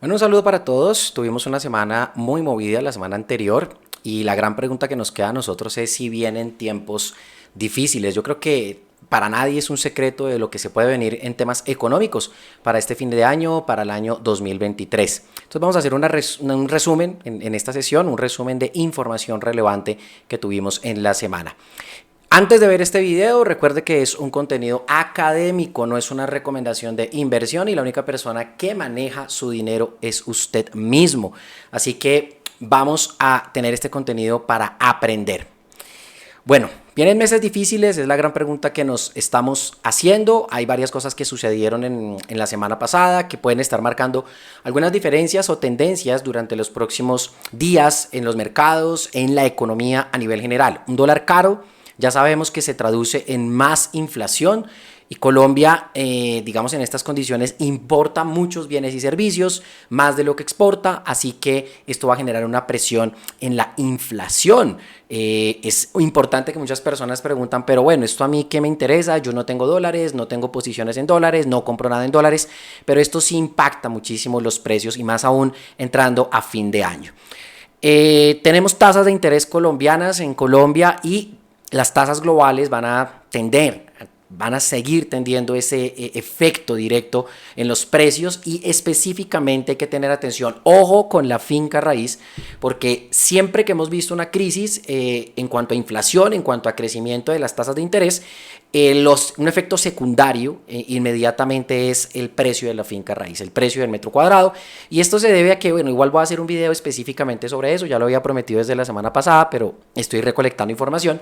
Bueno, un saludo para todos. Tuvimos una semana muy movida la semana anterior y la gran pregunta que nos queda a nosotros es si vienen tiempos difíciles. Yo creo que para nadie es un secreto de lo que se puede venir en temas económicos para este fin de año, para el año 2023. Entonces vamos a hacer un resumen en esta sesión, un resumen de información relevante que tuvimos en la semana. Antes de ver este video, recuerde que es un contenido académico, no es una recomendación de inversión y la única persona que maneja su dinero es usted mismo. Así que vamos a tener este contenido para aprender. Bueno, vienen meses difíciles, es la gran pregunta que nos estamos haciendo. Hay varias cosas que sucedieron en la semana pasada que pueden estar marcando algunas diferencias o tendencias durante los próximos días en los mercados, en la economía a nivel general. Un dólar caro ya sabemos que se traduce en más inflación y Colombia, digamos en estas condiciones, importa muchos bienes y servicios, más de lo que exporta, así que esto va a generar una presión en la inflación. Es importante que muchas personas preguntan, pero bueno, ¿esto a mí qué me interesa? Yo no tengo dólares, no tengo posiciones en dólares, no compro nada en dólares, pero esto sí impacta muchísimo los precios y más aún entrando a fin de año. Tenemos tasas de interés colombianas en Colombia y las tasas globales van a seguir tendiendo ese efecto directo en los precios y específicamente hay que tener atención, ojo con la finca raíz, porque siempre que hemos visto una crisis en cuanto a inflación, en cuanto a crecimiento de las tasas de interés, un efecto secundario inmediatamente es el precio de la finca raíz, el precio del metro cuadrado, y esto se debe a que, bueno, igual voy a hacer un video específicamente sobre eso, ya lo había prometido desde la semana pasada, pero estoy recolectando información.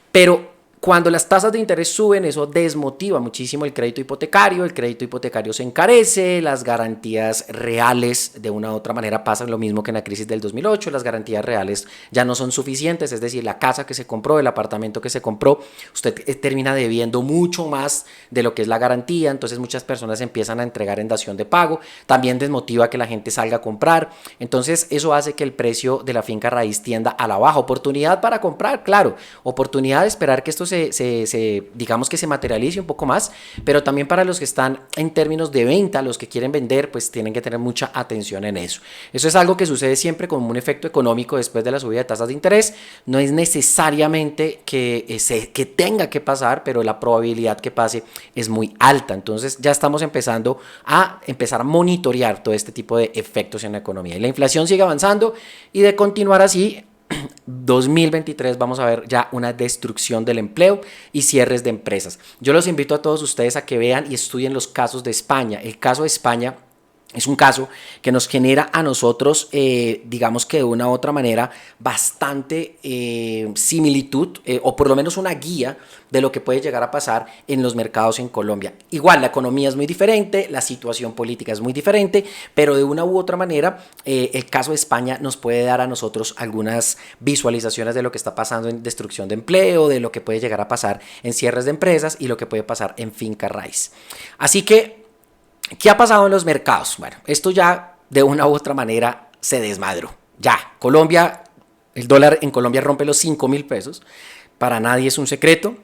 Pero cuando las tasas de interés suben, eso desmotiva muchísimo el crédito hipotecario se encarece, las garantías reales de una u otra manera pasan lo mismo que en la crisis del 2008, las garantías reales ya no son suficientes, es decir, la casa que se compró, el apartamento que se compró, usted termina debiendo mucho más de lo que es la garantía, entonces muchas personas empiezan a entregar en dación de pago, también desmotiva que la gente salga a comprar, entonces eso hace que el precio de la finca raíz tienda a la baja, oportunidad para comprar, claro, oportunidad de esperar que esto digamos que se materialice un poco más, pero también para los que están en términos de venta, los que quieren vender, pues tienen que tener mucha atención en eso. Eso es algo que sucede siempre como un efecto económico después de la subida de tasas de interés. No es necesariamente que tenga que pasar, pero la probabilidad que pase es muy alta. Entonces ya estamos empezando a monitorear todo este tipo de efectos en la economía. Y la inflación sigue avanzando y de continuar así, 2023 vamos a ver ya una destrucción del empleo y cierres de empresas. Yo los invito a todos ustedes a que vean y estudien los casos de España. El caso de España es un caso que nos genera a nosotros, digamos que de una u otra manera, bastante similitud o por lo menos una guía de lo que puede llegar a pasar en los mercados en Colombia. Igual, la economía es muy diferente, la situación política es muy diferente, pero de una u otra manera, el caso de España nos puede dar a nosotros algunas visualizaciones de lo que está pasando en destrucción de empleo, de lo que puede llegar a pasar en cierres de empresas y lo que puede pasar en finca raíz. Así que, ¿qué ha pasado en los mercados? Bueno, esto ya de una u otra manera se desmadró. Ya, Colombia, el dólar en Colombia rompe los 5.000 pesos. Para nadie es un secreto.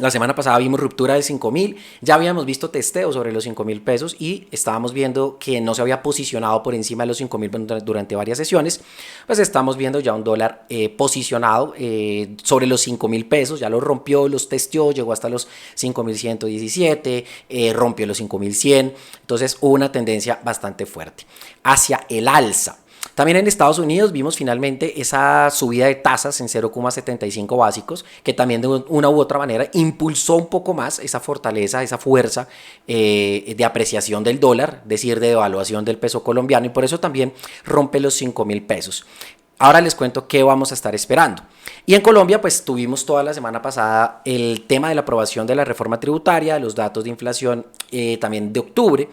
La semana pasada vimos ruptura de 5.000, ya habíamos visto testeos sobre los 5.000 pesos y estábamos viendo que no se había posicionado por encima de los 5.000 durante varias sesiones, pues estamos viendo ya un dólar posicionado sobre los 5.000 pesos, ya lo rompió, los testeó, llegó hasta los 5.117, rompió los 5.100, entonces hubo una tendencia bastante fuerte hacia el alza. También en Estados Unidos vimos finalmente esa subida de tasas en 0,75 básicos, que también de una u otra manera impulsó un poco más esa fortaleza, esa fuerza de apreciación del dólar, es decir, de devaluación del peso colombiano, y por eso también rompe los 5.000 pesos. Ahora les cuento qué vamos a estar esperando. Y en Colombia, pues tuvimos toda la semana pasada el tema de la aprobación de la reforma tributaria, de los datos de inflación también de octubre.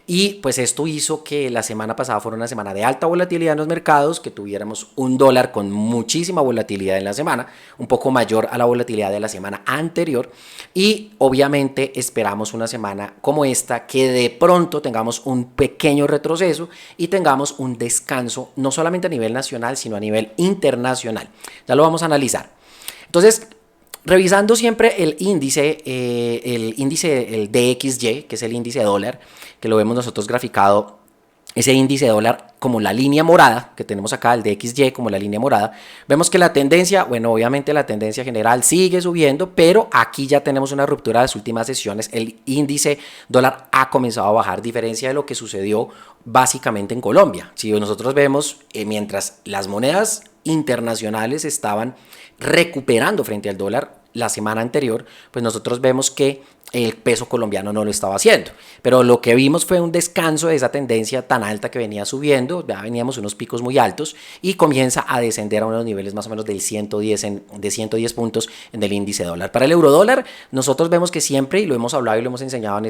Y pues esto hizo que la semana pasada fuera una semana de alta volatilidad en los mercados, que tuviéramos un dólar con muchísima volatilidad en la semana, un poco mayor a la volatilidad de la semana anterior. Y obviamente esperamos una semana como esta, que de pronto tengamos un pequeño retroceso y tengamos un descanso, no solamente a nivel nacional, sino a nivel internacional. Ya lo vamos a analizar. Entonces, revisando siempre el DXY, que es el índice de dólar, que lo vemos nosotros graficado ese índice de dólar como la línea morada que tenemos acá, el DXY como la línea morada, vemos que la tendencia, bueno, obviamente la tendencia general sigue subiendo, pero aquí ya tenemos una ruptura de las últimas sesiones. El índice dólar ha comenzado a bajar, diferencia de lo que sucedió básicamente en Colombia. Si nosotros vemos, mientras las monedas internacionales estaban recuperando frente al dólar la semana anterior, pues nosotros vemos que el peso colombiano no lo estaba haciendo, pero lo que vimos fue un descanso de esa tendencia tan alta que venía subiendo, ya veníamos unos picos muy altos y comienza a descender a unos niveles más o menos del 110 de 110 puntos en el índice dólar. Para el euro dólar, nosotros vemos que siempre, y lo hemos hablado y lo hemos enseñado en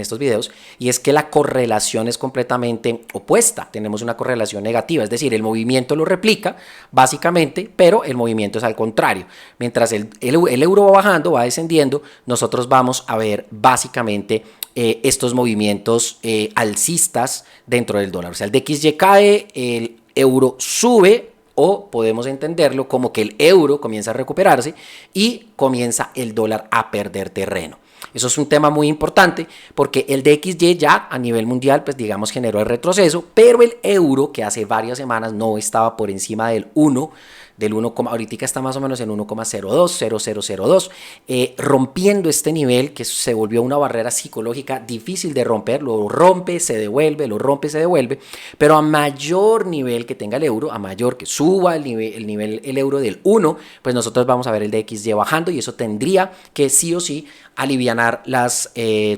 estos videos, y es que la correlación es completamente opuesta, tenemos una correlación negativa, es decir, el movimiento lo replica básicamente, pero el movimiento es al contrario. Mientras el euro va bajando, va descendiendo, nosotros vamos a ver básicamente estos movimientos alcistas dentro del dólar. O sea, el DXY cae, el euro sube, o podemos entenderlo como que el euro comienza a recuperarse y comienza el dólar a perder terreno. Eso es un tema muy importante porque el DXY ya a nivel mundial, pues digamos, generó el retroceso, pero el euro, que hace varias semanas no estaba por encima del 1, ahorita está más o menos en 1,02, rompiendo este nivel que se volvió una barrera psicológica difícil de romper, lo rompe, se devuelve, lo rompe, se devuelve, pero a mayor nivel que tenga el euro, a mayor que suba el euro del 1, pues nosotros vamos a ver el DXY bajando y eso tendría que sí o sí alivianar las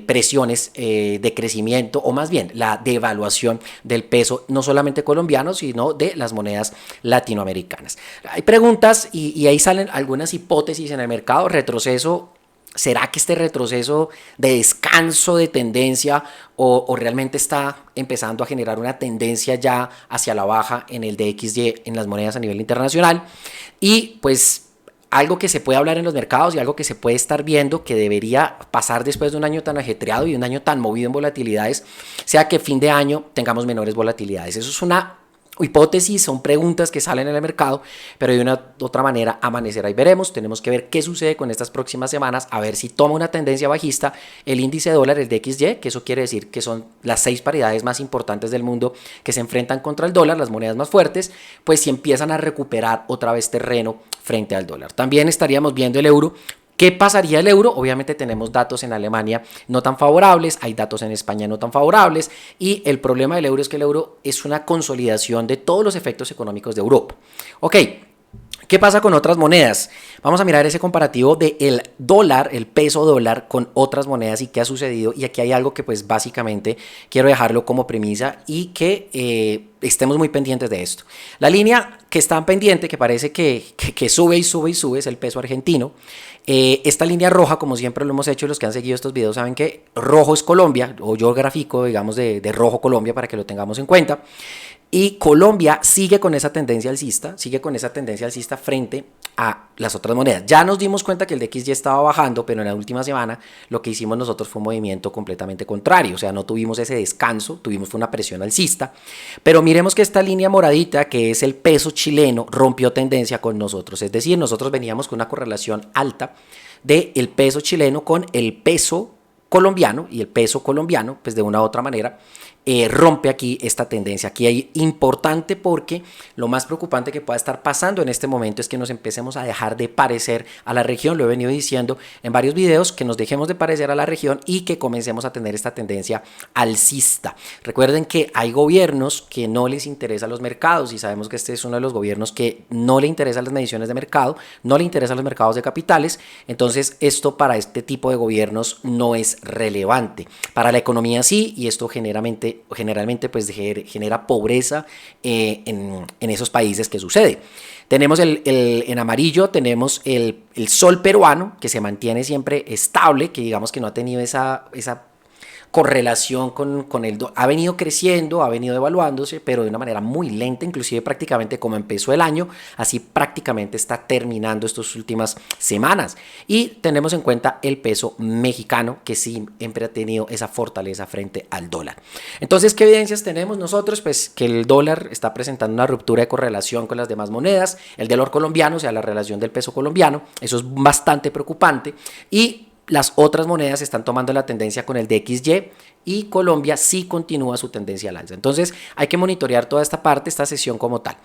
presiones de crecimiento, o más bien la devaluación del peso, no solamente colombiano, sino de las monedas latinoamericanas. Hay preguntas y ahí salen algunas hipótesis en el mercado. Retroceso, ¿será que este retroceso de descanso de tendencia o realmente está empezando a generar una tendencia ya hacia la baja en el DXY en las monedas a nivel internacional? Y pues algo que se puede hablar en los mercados y algo que se puede estar viendo que debería pasar después de un año tan ajetreado y un año tan movido en volatilidades, sea que fin de año tengamos menores volatilidades. Eso es una hipótesis, son preguntas que salen en el mercado, pero de una u otra manera amanecerá y veremos. Tenemos que ver qué sucede con estas próximas semanas, a ver si toma una tendencia bajista el índice de dólar, el DXY, que eso quiere decir que son las 6 paridades más importantes del mundo que se enfrentan contra el dólar, las monedas más fuertes, pues si empiezan a recuperar otra vez terreno frente al dólar. También estaríamos viendo el euro. ¿Qué pasaría el euro? Obviamente tenemos datos en Alemania no tan favorables, hay datos en España no tan favorables y el problema del euro es que el euro es una consolidación de todos los efectos económicos de Europa. Ok, ¿qué pasa con otras monedas? Vamos a mirar ese comparativo del dólar, el peso dólar con otras monedas y qué ha sucedido, y aquí hay algo que pues básicamente quiero dejarlo como premisa y que estemos muy pendientes de esto. La línea que está pendiente, que parece que sube y sube y sube, es el peso argentino. Esta línea roja, como siempre lo hemos hecho, los que han seguido estos videos saben que rojo es Colombia, o yo grafico, digamos, de rojo Colombia para que lo tengamos en cuenta. Y Colombia sigue con esa tendencia alcista, frente a las otras monedas. Ya nos dimos cuenta que el DXY estaba bajando, pero en la última semana lo que hicimos nosotros fue un movimiento completamente contrario, o sea, no tuvimos ese descanso, tuvimos una presión alcista, pero miremos que esta línea moradita, que es el peso chileno, rompió tendencia con nosotros, es decir, nosotros veníamos con una correlación alta del peso chileno con el peso colombiano, y el peso colombiano, pues de una u otra manera, rompe aquí esta tendencia. Aquí hay importante porque lo más preocupante que pueda estar pasando en este momento es que nos empecemos a dejar de parecer a la región. Lo he venido diciendo en varios videos, que nos dejemos de parecer a la región y que comencemos a tener esta tendencia alcista. Recuerden que hay gobiernos que no les interesan los mercados y sabemos que este es uno de los gobiernos que no le interesan las mediciones de mercado, no le interesan los mercados de capitales. Entonces esto para este tipo de gobiernos no es relevante. Para la economía sí, y esto generalmente pues genera pobreza en esos países que sucede. Tenemos en amarillo, tenemos el sol peruano, que se mantiene siempre estable, que digamos que no ha tenido esa correlación con el ha venido creciendo, ha venido evaluándose, pero de una manera muy lenta, inclusive prácticamente como empezó el año, así prácticamente está terminando estas últimas semanas. Y tenemos en cuenta el peso mexicano, que siempre ha tenido esa fortaleza frente al dólar. Entonces, ¿qué evidencias tenemos nosotros? Pues que el dólar está presentando una ruptura de correlación con las demás monedas, el dólar colombiano, o sea, la relación del peso colombiano, eso es bastante preocupante, y las otras monedas están tomando la tendencia con el DXY y Colombia sí continúa su tendencia al alza. Entonces hay que monitorear toda esta parte, esta sesión como tal.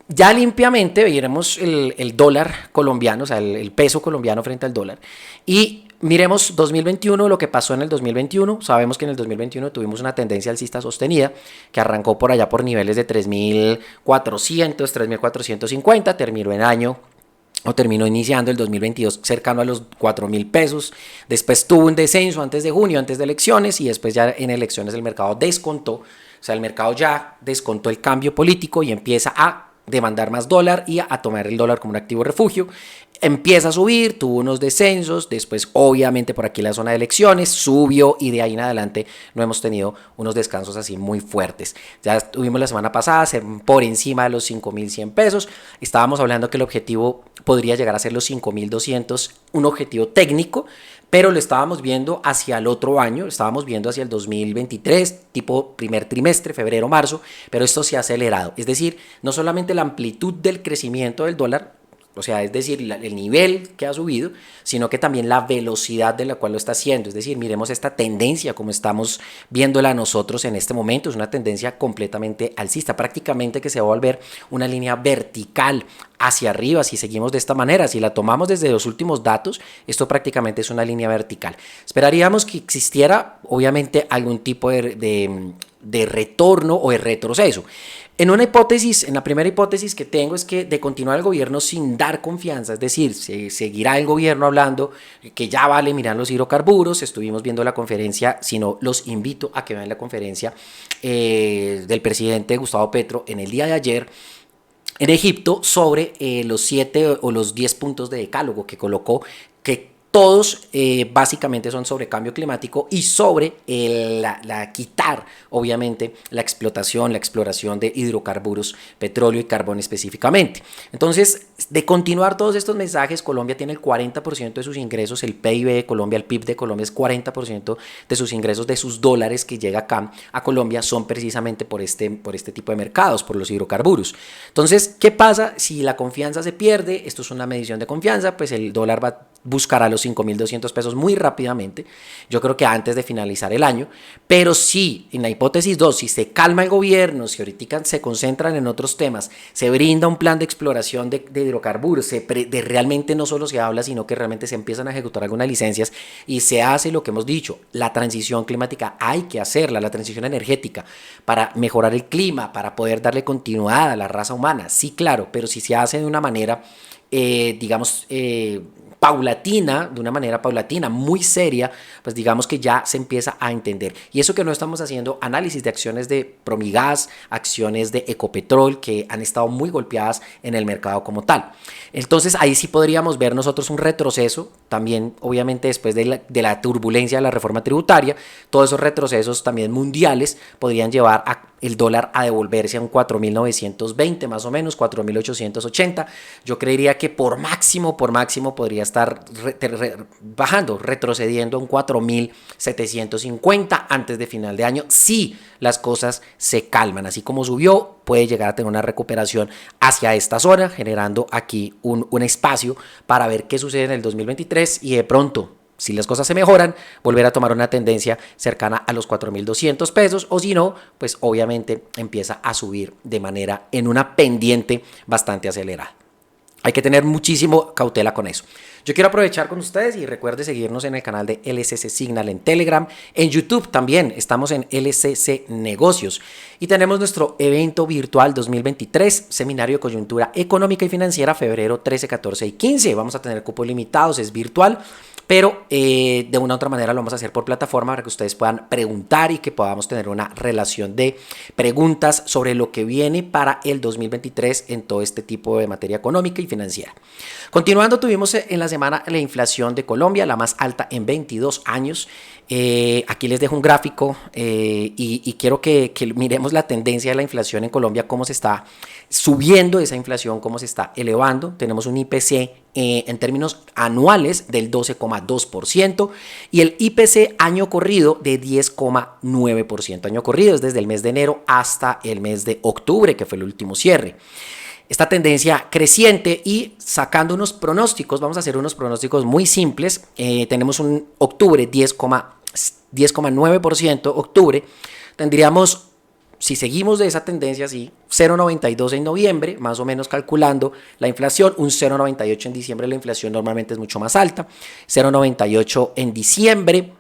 Ya limpiamente veremos el dólar colombiano, o sea, el peso colombiano frente al dólar. Y miremos 2021, lo que pasó en el 2021. Sabemos que en el 2021 tuvimos una tendencia alcista sostenida que arrancó por allá por niveles de 3.400, 3.450, terminó en año o terminó iniciando el 2022 cercano a los 4.000 pesos. Después tuvo un descenso antes de junio, antes de elecciones, y después ya en elecciones el mercado descontó. O sea, el mercado ya descontó el cambio político y empieza a demandar más dólar y a tomar el dólar como un activo refugio. Empieza a subir, tuvo unos descensos, después obviamente por aquí la zona de elecciones subió y de ahí en adelante no hemos tenido unos descansos así muy fuertes. Ya tuvimos la semana pasada por encima de los 5.100 pesos, estábamos hablando que el objetivo podría llegar a ser los 5.200, un objetivo técnico, pero lo estábamos viendo hacia el otro año, estábamos viendo hacia el 2023, tipo primer trimestre, febrero, marzo, pero esto se ha acelerado. Es decir, no solamente la amplitud del crecimiento del dólar, o sea, es decir, el nivel que ha subido, sino que también la velocidad de la cual lo está haciendo. Es decir, miremos esta tendencia como estamos viéndola nosotros en este momento. Es una tendencia completamente alcista, prácticamente que se va a volver una línea vertical hacia arriba si seguimos de esta manera. Si la tomamos desde los últimos datos, esto prácticamente es una línea vertical. Esperaríamos que existiera, obviamente, algún tipo de retorno o de retroceso. En una hipótesis, en la primera hipótesis que tengo es que de continuar el gobierno sin dar confianza, es decir, se seguirá el gobierno hablando que ya vale mirar los hidrocarburos. Estuvimos viendo la conferencia, si no, los invito a que vean la conferencia del presidente Gustavo Petro en el día de ayer en Egipto sobre los 7 o los 10 puntos de decálogo que colocó, que todos básicamente son sobre cambio climático y sobre quitar, obviamente, la explotación, la exploración de hidrocarburos, petróleo y carbón específicamente. Entonces, de continuar todos estos mensajes, Colombia tiene el 40% de sus ingresos, el PIB de Colombia, el PIB de Colombia es 40% de sus ingresos, de sus dólares que llega acá a Colombia, son precisamente por este tipo de mercados, por los hidrocarburos. Entonces, ¿qué pasa si la confianza se pierde? Esto es una medición de confianza, pues el dólar va a buscar a los 5.200 pesos muy rápidamente, yo creo que antes de finalizar el año. Pero si en la hipótesis 2, si se calma el gobierno, si ahorita se concentran en otros temas, se brinda un plan de exploración de hidrocarburos, realmente no solo se habla, sino que realmente se empiezan a ejecutar algunas licencias y se hace lo que hemos dicho, la transición climática hay que hacerla, la transición energética para mejorar el clima, para poder darle continuidad a la raza humana, sí, claro, pero si se hace de una manera, digamos, paulatina, de una manera paulatina, muy seria, pues digamos que ya se empieza a entender. Y eso que no estamos haciendo análisis de acciones de Promigas, acciones de Ecopetrol, que han estado muy golpeadas en el mercado como tal. Entonces ahí sí podríamos ver nosotros un retroceso, también obviamente después de la turbulencia de la reforma tributaria, todos esos retrocesos también mundiales podrían llevar a el dólar a devolverse a un 4.920 más o menos, 4.880. Yo creería que por máximo podría estar bajando, retrocediendo a un 4.750 antes de final de año, si las cosas se calman. Así como subió, puede llegar a tener una recuperación hacia esta zona, generando aquí un espacio para ver qué sucede en el 2023 y de pronto, si las cosas se mejoran, volver a tomar una tendencia cercana a los 4.200 pesos, o si no, pues obviamente empieza a subir de manera en una pendiente bastante acelerada. Hay que tener muchísimo cautela con eso. Yo quiero aprovechar con ustedes y recuerde seguirnos en el canal de LCC Signal en Telegram. En YouTube también estamos en LCC Negocios. Y tenemos nuestro evento virtual 2023, Seminario de Coyuntura Económica y Financiera, febrero 13, 14 y 15. Vamos a tener cupos limitados, es virtual, pero de una u otra manera lo vamos a hacer por plataforma para que ustedes puedan preguntar y que podamos tener una relación de preguntas sobre lo que viene para el 2023 en todo este tipo de materia económica y financiera. Continuando, tuvimos en la semana la inflación de Colombia, la más alta en 22 años. Aquí les dejo un gráfico y quiero que miremos la tendencia de la inflación en Colombia, cómo se está subiendo esa inflación, cómo se está elevando. Tenemos un IPC en términos anuales del 12,2% y el IPC año corrido de 10,9%. Año corrido es desde el mes de enero hasta el mes de octubre, que fue el último cierre. esta tendencia creciente y sacando unos pronósticos, vamos a hacer unos pronósticos muy simples. Tenemos un octubre 10,9%, octubre, tendríamos, si seguimos de esa tendencia así, 0,92 en noviembre, más o menos calculando la inflación, un 0,98 en diciembre, la inflación normalmente es mucho más alta, 0,98 en diciembre,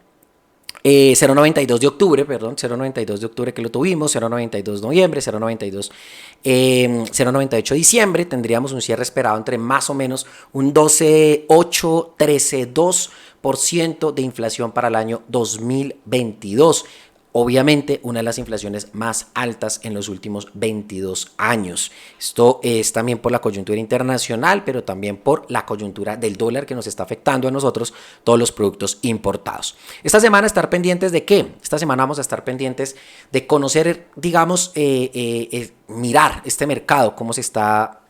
0,92 de octubre, perdón, 0,92 de octubre que lo tuvimos, 0,92 noviembre, 0,98 diciembre, tendríamos un cierre esperado entre más o menos un 12,8, 13,2% de inflación para el año 2022. Obviamente una de las inflaciones más altas en los últimos 22 años. Esto es también por la coyuntura internacional, pero también por la coyuntura del dólar que nos está afectando a nosotros todos los productos importados. Esta semana estar pendientes de ¿qué? Esta semana vamos a estar pendientes de conocer, digamos, mirar este mercado, cómo se está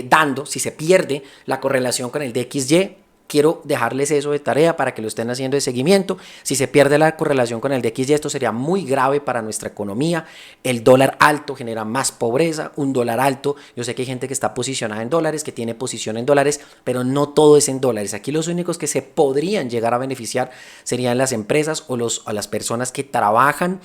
dando, si se pierde la correlación con el DXY. Quiero dejarles eso de tarea para que lo estén haciendo de seguimiento. Si se pierde la correlación con el DXY, esto sería muy grave para nuestra economía. El dólar alto genera más pobreza. Un dólar alto, yo sé que hay gente que está posicionada en dólares, que tiene posición en dólares, pero no todo es en dólares. Aquí los únicos que se podrían llegar a beneficiar serían las empresas o las personas que trabajan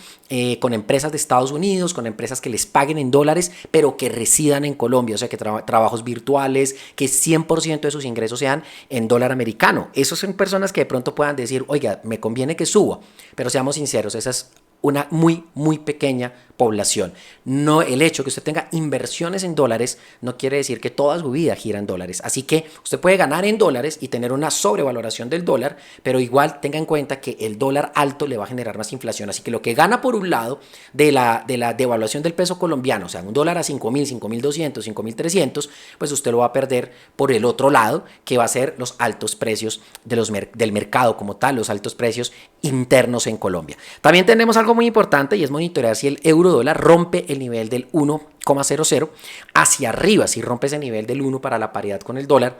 con empresas de Estados Unidos, con empresas que les paguen en dólares, pero que residan en Colombia. O sea, que trabajos virtuales, que 100% de sus ingresos sean en dólar americano. Esos son personas que de pronto puedan decir, oiga, me conviene que suba, pero seamos sinceros, esa es una muy pequeña población. No, el hecho que usted tenga inversiones en dólares no quiere decir que toda su vida gira en dólares. Así que usted puede ganar en dólares y tener una sobrevaloración del dólar, pero igual tenga en cuenta que el dólar alto le va a generar más inflación. Así que lo que gana por un lado de la devaluación del peso colombiano, o sea, un dólar a 5.000, 5.200, 5.300, pues usted lo va a perder por el otro lado, que va a ser los altos precios del mercado como tal, los altos precios internos en Colombia. También tenemos algo muy importante y es monitorear si el euro dólar rompe el nivel del 1,00 hacia arriba, si rompe ese nivel del 1 para la paridad con el dólar.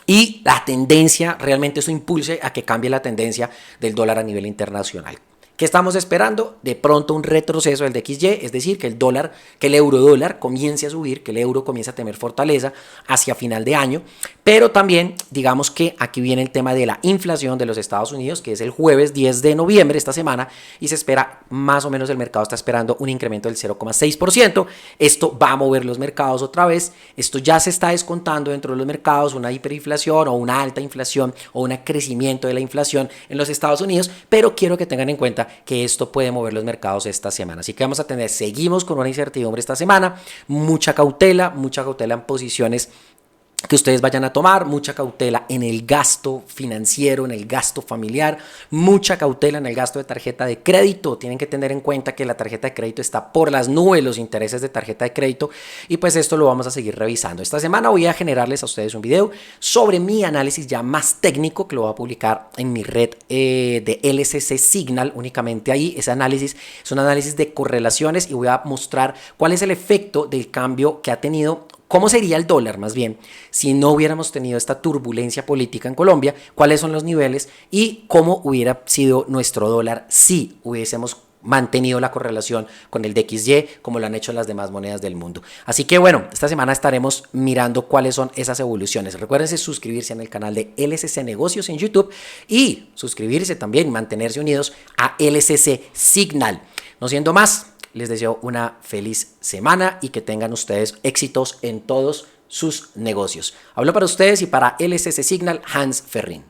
Y la tendencia, realmente eso impulse a que cambie la tendencia del dólar a nivel internacional. ¿Qué estamos esperando? De pronto un retroceso del DXY, es decir, que el euro dólar comience a subir, que el euro comience a tener fortaleza hacia final de año, pero también digamos que aquí viene el tema de la inflación de los Estados Unidos, que es el jueves 10 de noviembre esta semana, y se espera, más o menos el mercado está esperando un incremento del 0,6%. Esto va a mover los mercados otra vez, esto ya se está descontando dentro de los mercados, una hiperinflación o una alta inflación o un crecimiento de la inflación en los Estados Unidos, pero quiero que tengan en cuenta que esto puede mover los mercados esta semana. Así que seguimos con una incertidumbre esta semana, mucha cautela en posiciones que ustedes vayan a tomar, mucha cautela en el gasto financiero, en el gasto familiar, mucha cautela en el gasto de tarjeta de crédito. Tienen que tener en cuenta que la tarjeta de crédito está por las nubes, los intereses de tarjeta de crédito, y pues esto lo vamos a seguir revisando. Esta semana voy a generarles a ustedes un video sobre mi análisis ya más técnico, que lo voy a publicar en mi red de LCC Signal, únicamente ahí. Ese análisis es un análisis de correlaciones y voy a mostrar cuál es el efecto del cambio que ha tenido. ¿Cómo sería el dólar más bien si no hubiéramos tenido esta turbulencia política en Colombia? ¿Cuáles son los niveles? Y cómo hubiera sido nuestro dólar si hubiésemos mantenido la correlación con el DXY como lo han hecho las demás monedas del mundo. Así que bueno, esta semana estaremos mirando cuáles son esas evoluciones. Recuérdense suscribirse en el canal de LCC Negocios en YouTube y suscribirse también, mantenerse unidos a LCC Signal. No siendo más, les deseo una feliz semana y que tengan ustedes éxitos en todos sus negocios. Hablo para ustedes y para LCC Signal, Hans Ferrín.